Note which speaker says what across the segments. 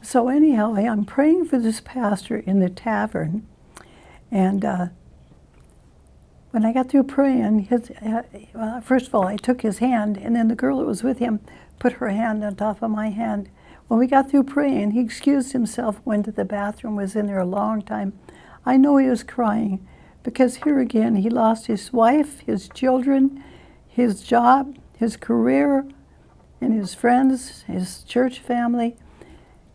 Speaker 1: So anyhow, I'm praying for this pastor in the tavern, and when I got through praying, first of all, I took his hand, and then the girl that was with him put her hand on top of my hand. When we got through praying, he excused himself, went to the bathroom, was in there a long time. I know he was crying, because here again, he lost his wife, his children, his job, his career, and his friends, his church family,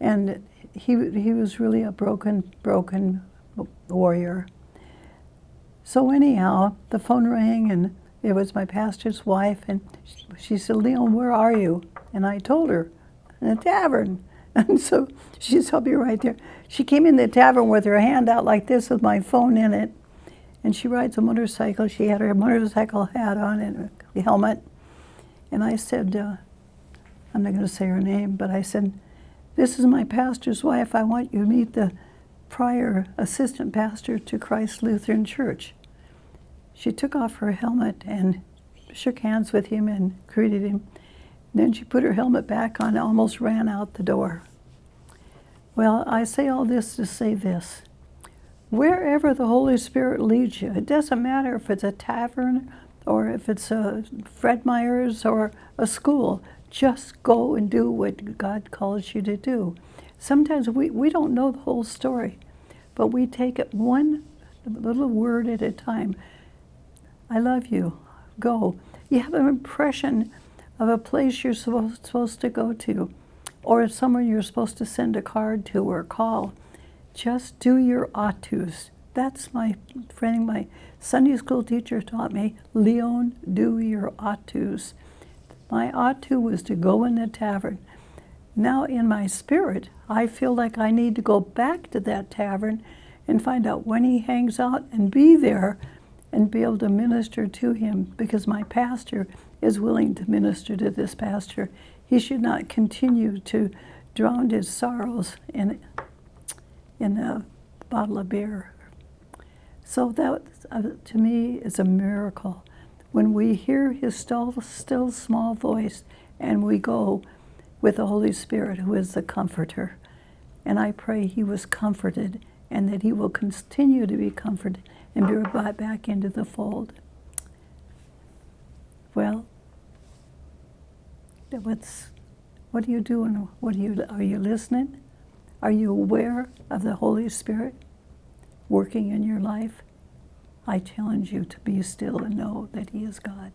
Speaker 1: and he was really a broken warrior. So anyhow, the phone rang, and it was my pastor's wife, and she said, "Leon, where are you?" And I told her, "In the tavern." And so she said, "I'll be right there." She came in the tavern with her hand out like this with my phone in it, and she rides a motorcycle. She had her motorcycle hat on and a helmet. And I said, I'm not going to say her name, but I said, "This is my pastor's wife. I want you to meet the prior assistant pastor to Christ Lutheran Church." She took off her helmet and shook hands with him and greeted him. Then she put her helmet back on and almost ran out the door. Well, I say all this to say this. Wherever the Holy Spirit leads you, it doesn't matter if it's a tavern or if it's a Fred Meyer's or a school, just go and do what God calls you to do. Sometimes we don't know the whole story, but we take it one little word at a time. I love you. Go. You have an impression of a place you're supposed to go to, or someone you're supposed to send a card to or call. Just do your ought tos. That's my friend, my Sunday school teacher taught me, "Leon, do your ought tos." My ought to was to go in the tavern. Now in my spirit, I feel like I need to go back to that tavern and find out when he hangs out and be there and be able to minister to him, because my pastor is willing to minister to this pastor. He should not continue to drown his sorrows in a bottle of beer. So that, to me, is a miracle. When we hear his still small voice and we go with the Holy Spirit, who is the comforter. And I pray he was comforted and that he will continue to be comforted and be brought back into the fold. Well, what are you doing? Are you listening? Are you aware of the Holy Spirit working in your life? I challenge you to be still and know that he is God.